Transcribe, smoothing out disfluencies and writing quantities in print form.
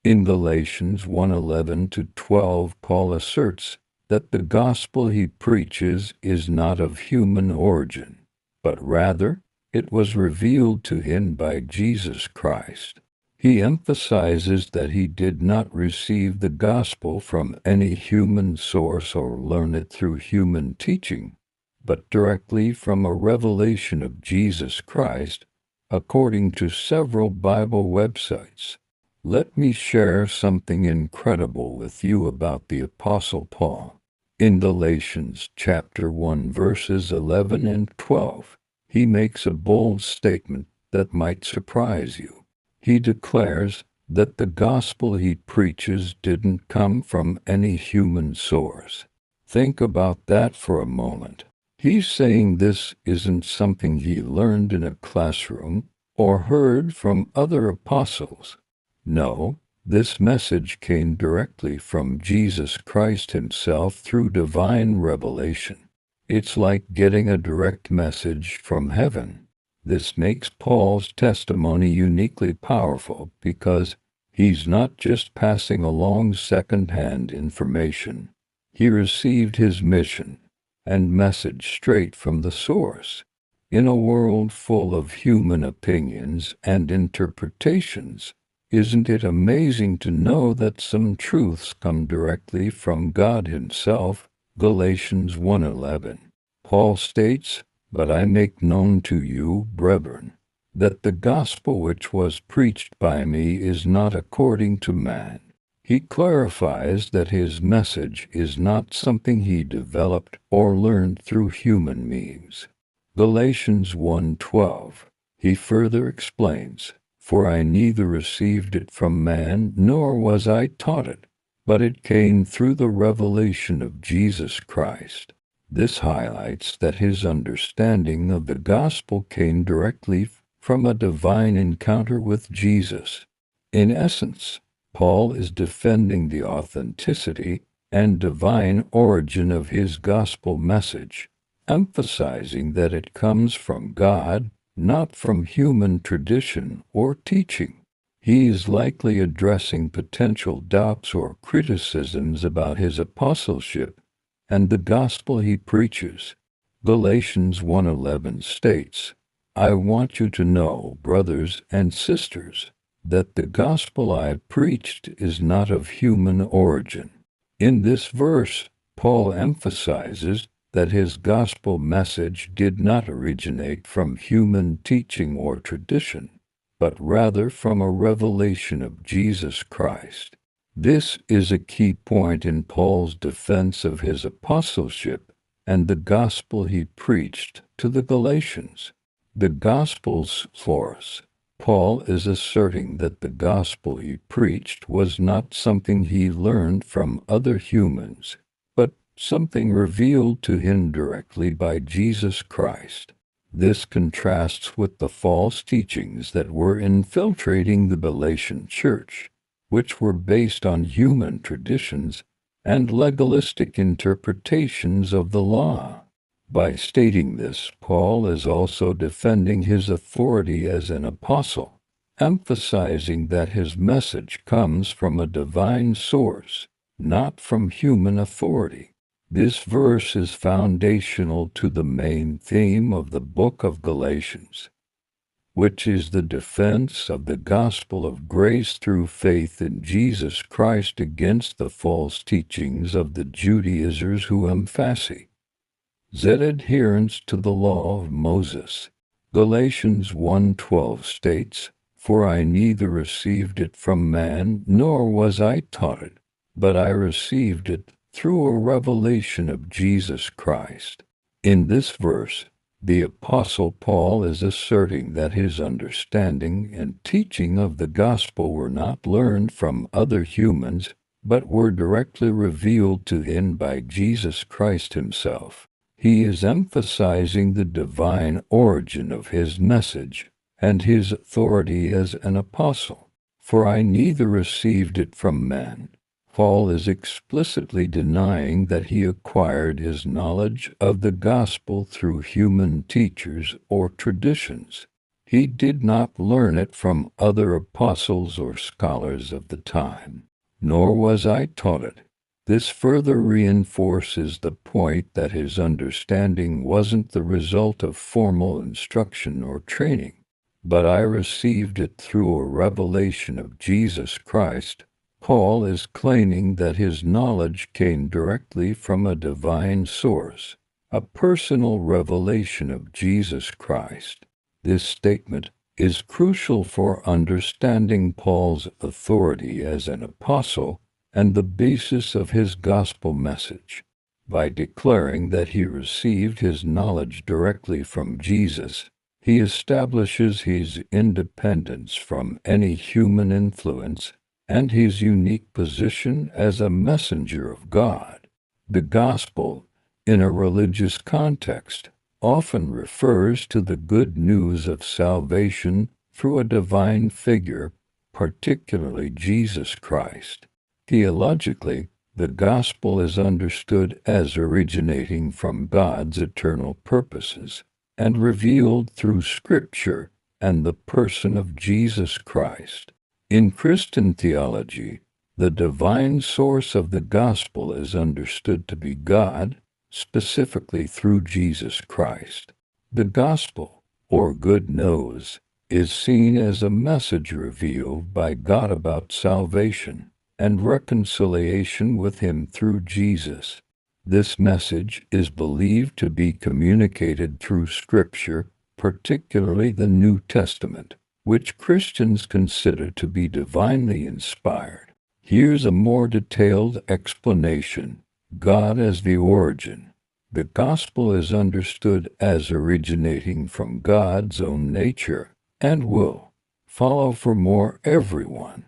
In Galatians 1:11-12, Paul asserts that the gospel he preaches is not of human origin, but rather it was revealed to him by Jesus Christ. He emphasizes that he did not receive the gospel from any human source or learn it through human teaching, but directly from a revelation of Jesus Christ, according to several Bible websites. Let me share something incredible with you about the Apostle Paul. In Galatians chapter 1 verses 11 and 12, he makes a bold statement that might surprise you. He declares that the gospel he preaches didn't come from any human source. Think about that for a moment. He's saying this isn't something he learned in a classroom or heard from other apostles. No, this message came directly from Jesus Christ himself through divine revelation. It's like getting a direct message from heaven. This makes Paul's testimony uniquely powerful because he's not just passing along second-hand information. He received his mission and message straight from the source. In a world full of human opinions and interpretations, isn't it amazing to know that some truths come directly from God himself? Galatians 1:11. Paul states, "But I make known to you, brethren, that the gospel which was preached by me is not according to man." He clarifies that his message is not something he developed or learned through human means. Galatians 1:12. He further explains, "For I neither received it from man nor was I taught it, but it came through the revelation of Jesus Christ." This highlights that his understanding of the gospel came directly from a divine encounter with Jesus. In essence, Paul is defending the authenticity and divine origin of his gospel message, emphasizing that it comes from God, not from human tradition or teaching. He is likely addressing potential doubts or criticisms about his apostleship and the gospel he preaches. Galatians 1:11 states, "I want you to know, brothers and sisters, that the gospel I preached is not of human origin." In this verse, Paul emphasizes that his gospel message did not originate from human teaching or tradition, but rather from a revelation of Jesus Christ. This is a key point in Paul's defense of his apostleship and the gospel he preached to the Galatians. The gospel's source. Paul is asserting that the gospel he preached was not something he learned from other humans, but something revealed to him directly by Jesus Christ. This contrasts with the false teachings that were infiltrating the Galatian church, which were based on human traditions and legalistic interpretations of the law. By stating this, Paul is also defending his authority as an apostle, emphasizing that his message comes from a divine source, not from human authority. This verse is foundational to the main theme of the book of Galatians, which is the defense of the gospel of grace through faith in Jesus Christ against the false teachings of the Judaizers who emphasize adherence to the law of Moses. Galatians 1:12 states, "For I neither received it from man nor was I taught it, but I received it through a revelation of Jesus Christ." In this verse, the Apostle Paul is asserting that his understanding and teaching of the gospel were not learned from other humans, but were directly revealed to him by Jesus Christ himself. He is emphasizing the divine origin of his message and his authority as an apostle. "For I neither received it from man." Paul is explicitly denying that he acquired his knowledge of the gospel through human teachers or traditions. He did not learn it from other apostles or scholars of the time, nor was I taught it. This further reinforces the point that his understanding wasn't the result of formal instruction or training, but I received it through a revelation of Jesus Christ. Paul is claiming that his knowledge came directly from a divine source, a personal revelation of Jesus Christ. This statement is crucial for understanding Paul's authority as an apostle and the basis of his gospel message. By declaring that he received his knowledge directly from Jesus, he establishes his independence from any human influence and his unique position as a messenger of God. The gospel, in a religious context, often refers to the good news of salvation through a divine figure, particularly Jesus Christ. Theologically, the gospel is understood as originating from God's eternal purposes and revealed through Scripture and the person of Jesus Christ. In Christian theology, the divine source of the gospel is understood to be God, specifically through Jesus Christ. The gospel, or good news, is seen as a message revealed by God about salvation and reconciliation with Him through Jesus. This message is believed to be communicated through Scripture, particularly the New Testament, which Christians consider to be divinely inspired. Here's a more detailed explanation. God as the origin. The gospel is understood as originating from God's own nature and will follow for more everyone.